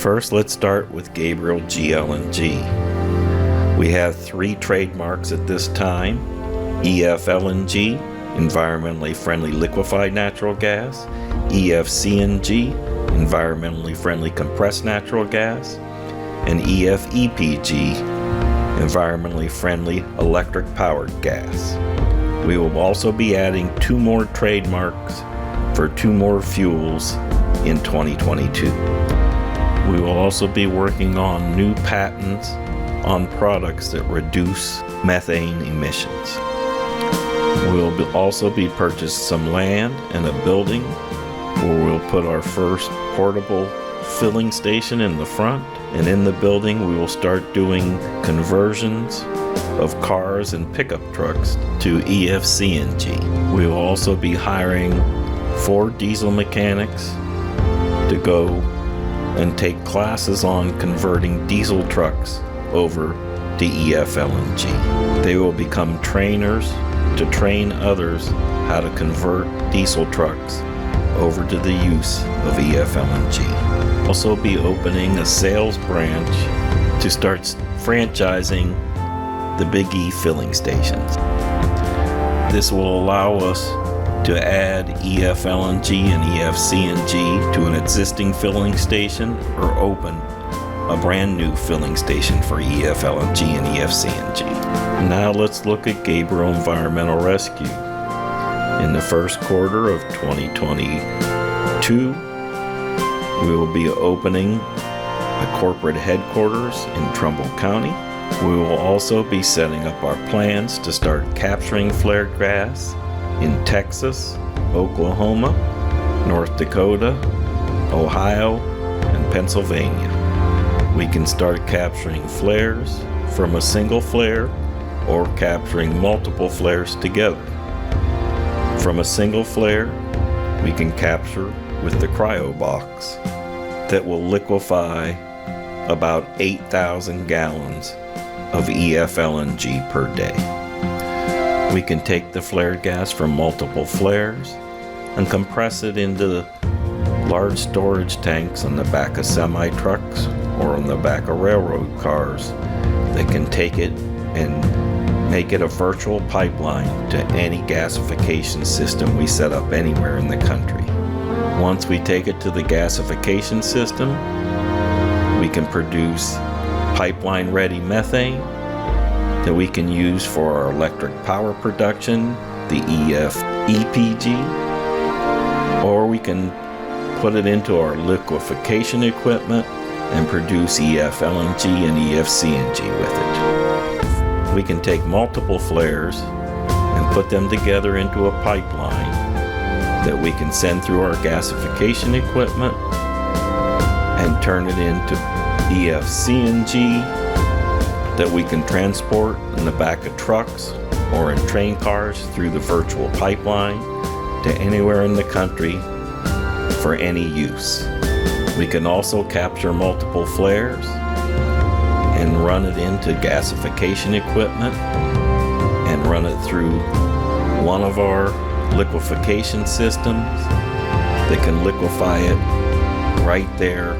First, let's start with Gabriel GLNG. We have 3 trademarks at this time: EFLNG, environmentally friendly liquefied natural gas; EFCNG, environmentally friendly compressed natural gas; and EFEPG, environmentally friendly electric powered gas. We will also be adding 2 more trademarks for 2 more fuels in 2022. We will also be working on new patents on products that reduce methane emissions. We'll also be purchasing some land and a building where we'll put our first portable filling station in the front, and in the building we will start doing conversions of cars and pickup trucks to EFCNG. We will also be hiring 4 diesel mechanics to go and take classes on converting diesel trucks over to EFLNG. They will become trainers to train others how to convert diesel trucks over to the use of EFLNG. Also be opening a sales branch to start franchising the Big E filling stations. This will allow us to add EFLNG and EFCNG to an existing filling station, or open a brand new filling station for EFLNG and EFCNG. Now let's look at Gabriel Environmental Rescue. In the first quarter of 2022, we will be opening a corporate headquarters in Trumbull County. We will also be setting up our plans to start capturing flared gas in Texas, Oklahoma, North Dakota, Ohio, and Pennsylvania. We can start capturing flares from a single flare or capturing multiple flares together. From a single flare, we can capture with the cryo box that will liquefy about 8,000 gallons of EFLNG per day. We can take the flared gas from multiple flares and compress it into large storage tanks on the back of semi-trucks or on the back of railroad cars that can take it and make it a virtual pipeline to any gasification system we set up anywhere in the country. Once we take it to the gasification system, we can produce pipeline-ready methane that we can use for our electric power production, the EFEPG, or we can put it into our liquefaction equipment and produce EFLNG and EFCNG with it. We can take multiple flares and put them together into a pipeline that we can send through our gasification equipment and turn it into EFCNG that we can transport in the back of trucks or in train cars through the virtual pipeline to anywhere in the country for any use. We can also capture multiple flares and run it into gasification equipment and run it through one of our liquefaction systems that can liquefy it right there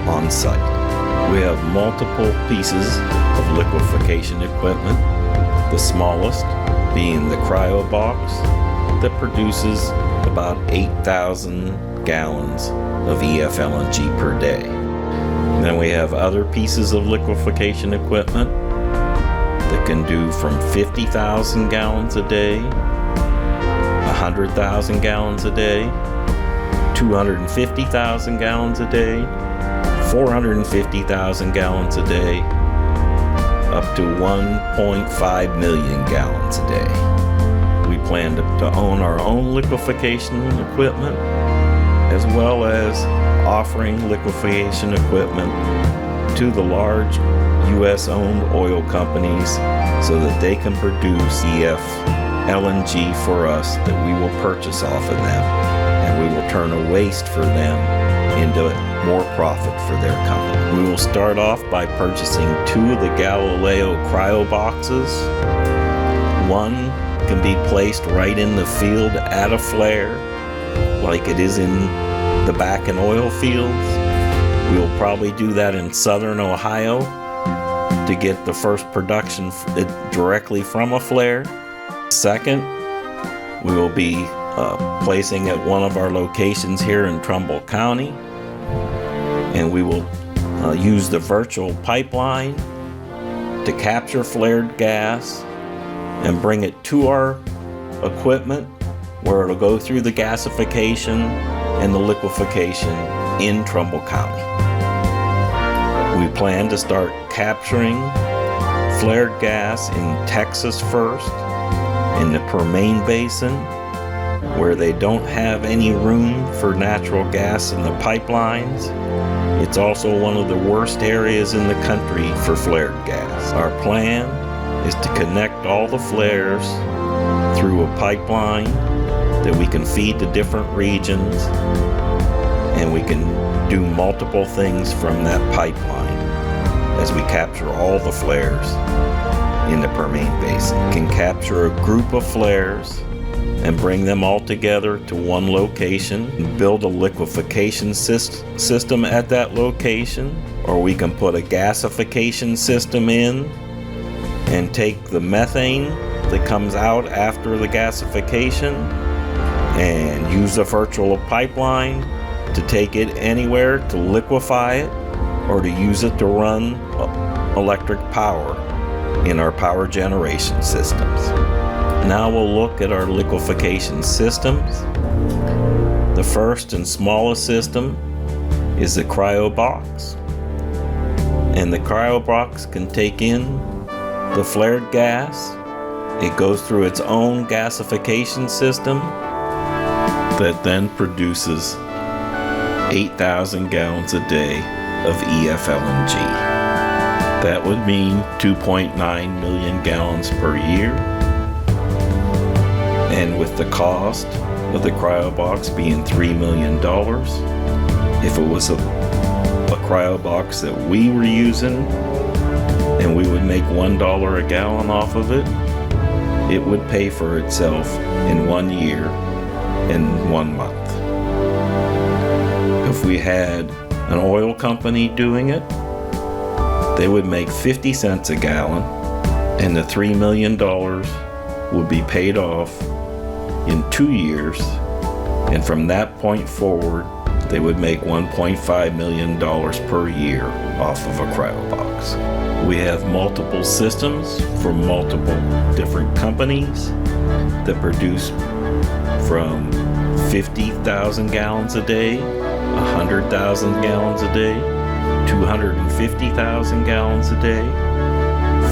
on site. We have multiple pieces of liquefaction equipment, the smallest being the cryo box that produces about 8,000 gallons of EFLNG per day. Then we have other pieces of liquefaction equipment that can do from 50,000 gallons a day, 100,000 gallons a day, 250,000 gallons a day, 450,000 gallons a day, up to 1.5 million gallons a day. We plan to own our own liquefaction equipment, as well as offering liquefaction equipment to the large U.S.-owned oil companies so that they can produce EFLNG for us that we will purchase off of them, and we will turn a waste for them into more profit for their company. We will start off by purchasing 2 of the Galileo cryo boxes. One can be placed right in the field at a flare, like it is in the back in oil fields. We'll probably do that in southern Ohio to get the first production directly from a flare. Second, we will be placing at one of our locations here in Trumbull County, and we will use the virtual pipeline to capture flared gas and bring it to our equipment where it'll go through the gasification and the liquefaction in Trumbull County. We plan to start capturing flared gas in Texas first, in the Permian Basin, where they don't have any room for natural gas in the pipelines. It's also one of the worst areas in the country for flared gas. Our plan is to connect all the flares through a pipeline that we can feed to different regions, and we can do multiple things from that pipeline as we capture all the flares in the Permian Basin. We can capture a group of flares and bring them all together to one location and build a liquefaction system at that location, or we can put a gasification system in and take the methane that comes out after the gasification and use a virtual pipeline to take it anywhere to liquefy it, or to use it to run electric power in our power generation systems. Now we'll look at our liquefaction systems. The first and smallest system is the cryo box. And the cryo box can take in the flared gas. It goes through its own gasification system that then produces 8,000 gallons a day of EFLNG. That would mean 2.9 million gallons per year. And with the cost of the cryo box being $3 million, if it was a cryo box that we were using and we would make $1 a gallon off of it, it would pay for itself in 1 year and 1 month. If we had an oil company doing it, they would make 50 cents a gallon, and the $3 million would be paid off in 2 years, and from that point forward, they would make $1.5 million per year off of a cryo box. We have multiple systems from multiple different companies that produce from 50,000 gallons a day, 100,000 gallons a day, 250,000 gallons a day,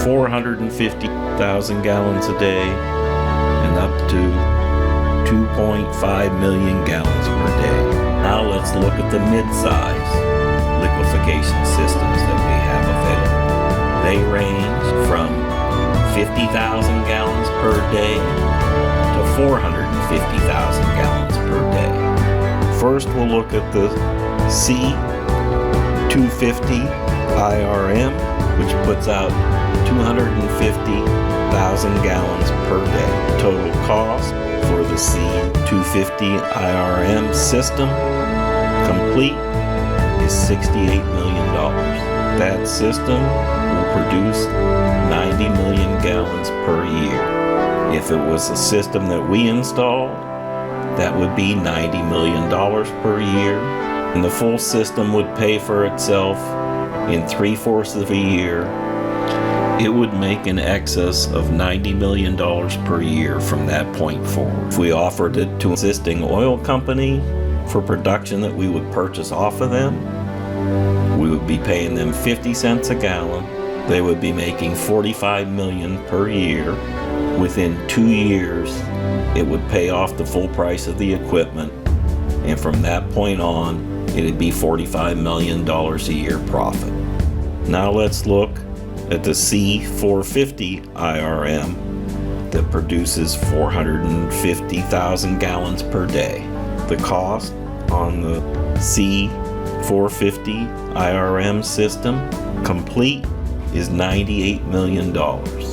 450,000 gallons a day, and up to 2.5 million gallons per day. Now let's look at the mid-size liquefaction systems that we have available. They range from 50,000 gallons per day to 450,000 gallons per day. First, we'll look at the C250 IRM, which puts out 250,000 gallons per day. Total cost for the C250 IRM system complete is $68 million. That system will produce 90 million gallons per year. If it was a system that we installed, that would be $90 million per year, and the full system would pay for itself in 3/4 of a year. It would make in excess of $90 million per year from that point forward. If we offered it to an existing oil company for production that we would purchase off of them, we would be paying them 50 cents a gallon. They would be making $45 million per year. Within 2 years, it would pay off the full price of the equipment, and from that point on, it'd be $45 million a year profit. Now let's look at the C450 IRM that produces 450,000 gallons per day. The cost on the C450 IRM system complete is $98 million,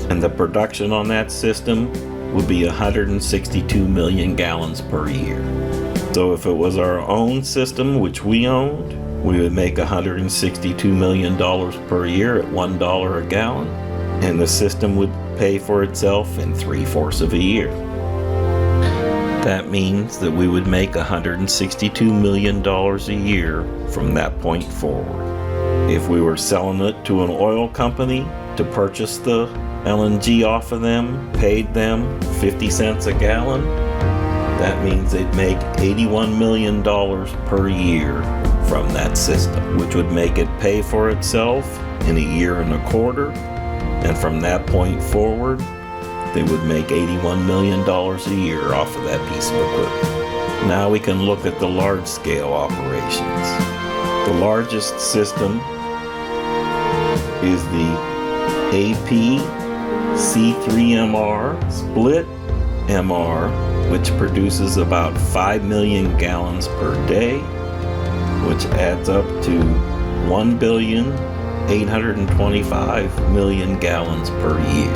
and the production on that system would be 162 million gallons per year. So if it was our own system, which we owned, we would make $162 million per year at $1 a gallon, and the system would pay for itself in 3/4 of a year. That means that we would make $162 million a year from that point forward. If we were selling it to an oil company to purchase the LNG off of them, paid them 50 cents a gallon, that means they'd make $81 million per year from that system, which would make it pay for itself in a year and a quarter. And from that point forward, they would make $81 million a year off of that piece of equipment. Now we can look at the large-scale operations. The largest system is the AP C3MR split MR, which produces about 5 million gallons per day, which adds up to 1,825,000,000 gallons per year.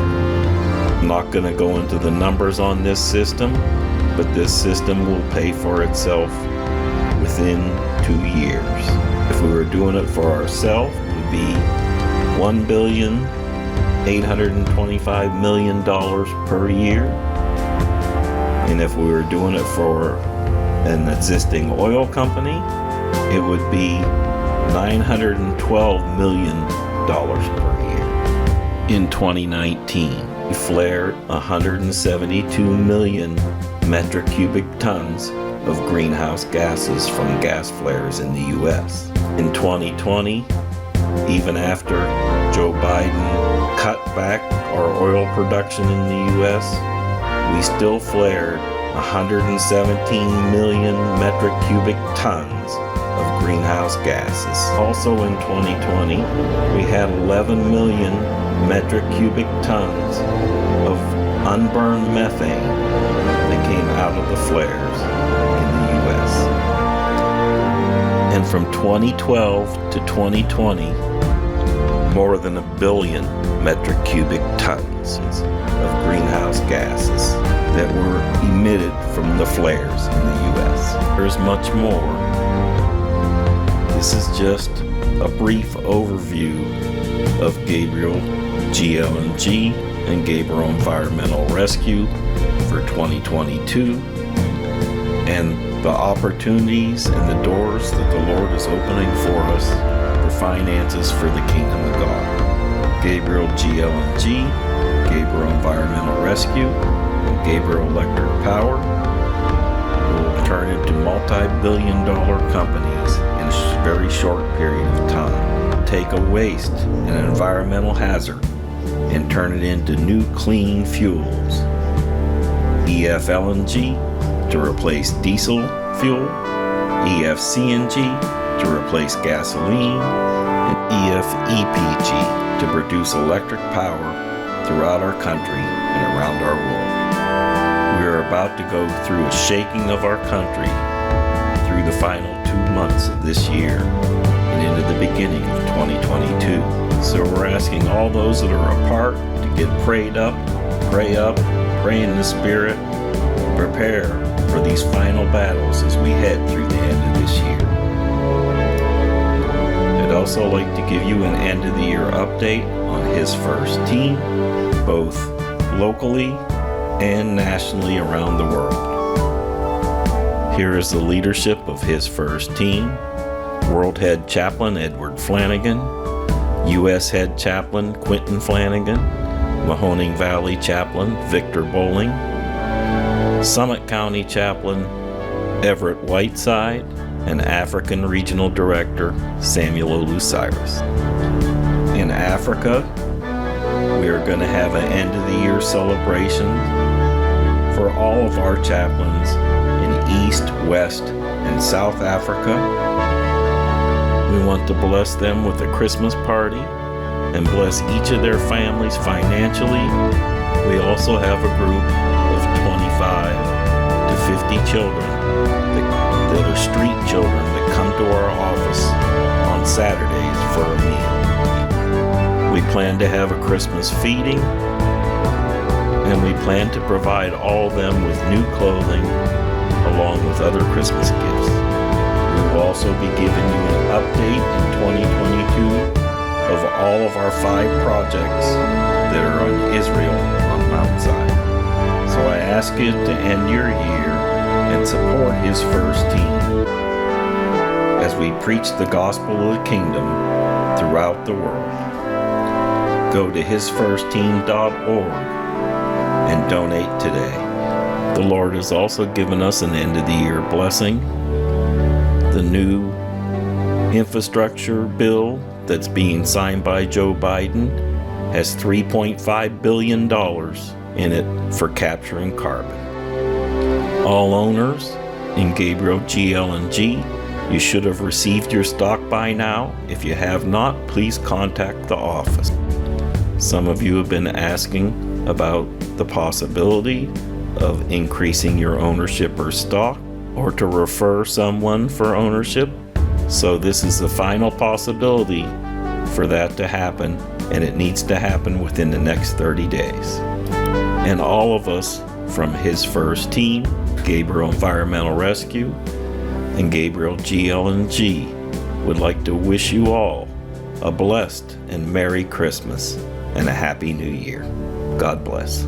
I'm not going to go into the numbers on this system, but this system will pay for itself within 2 years. If we were doing it for ourselves, it would be $1,825,000,000 per year. And if we were doing it for an existing oil company, it would be $912 million per year. In 2019, we flared 172 million metric cubic tons of greenhouse gases from gas flares in the U.S. In 2020, even after Joe Biden cut back our oil production in the U.S., we still flared 117 million metric cubic tons of greenhouse gases. Also in 2020, we had 11 million metric cubic tons of unburned methane that came out of the flares in the U.S. And from 2012 to 2020, more than 1 billion metric cubic tons of greenhouse gases that were emitted from the flares in the U.S. There's much more. This is just a brief overview of Gabriel GLNG and Gabriel Environmental Rescue for 2022 and the opportunities and the doors that the Lord is opening for us for finances for the kingdom of God. Gabriel GLNG, Gabriel Environmental Rescue, and Gabriel Electric Power will turn into multi-billion-dollar companies in a very short period of time. Take a waste, an environmental hazard, and turn it into new clean fuels. EF-LNG to replace diesel fuel, EF-CNG to replace gasoline, and EF-EPG to produce electric power throughout our country and around our world. We are about to go through a shaking of our country through the final 2 months of this year and into the beginning of 2022. So we're asking all those that are a part to get prayed up, pray in the Spirit, prepare for these final battles as we head through the end of this year. I'd also like to give you an end of the year update on His First Team, both locally and nationally around the world. Here is the leadership of His First Team: World Head Chaplain Edward Flanagan, U.S. Head Chaplain Quentin Flanagan, Mahoning Valley Chaplain Victor Bowling, Summit County Chaplain Everett Whiteside, and African Regional Director Samuel Olucyrus. In Africa, we are going to have an end of the year celebration for all of our chaplains in East, West, and South Africa. We want to bless them with a Christmas party and bless each of their families financially. We also have a group of 25 to 50 children that are street children that come to our office on Saturdays for a meal. We plan to have a Christmas feeding, and we plan to provide all of them with new clothing along with other Christmas gifts. We We'll also be giving you an update in 2022 of all of our 5 projects that are on Israel on Mount Zion. So I ask you to end your year and support His First Team as we preach the gospel of the kingdom throughout the world. Go to hisfirstteam.org and donate today. The Lord has also given us an end of the year blessing. The new infrastructure bill that's being signed by Joe Biden has $3.5 billion in it for capturing carbon. All owners in Gabriel GLNG, you should have received your stock by now. If you have not, please contact the office. Some of you have been asking about the possibility of increasing your ownership or stock, or to refer someone for ownership. So this is the final possibility for that to happen, and it needs to happen within the next 30 days. And all of us from His First Team, Gabriel Environmental Rescue, and Gabriel GLNG would like to wish you all a blessed and Merry Christmas and a Happy New Year. God bless.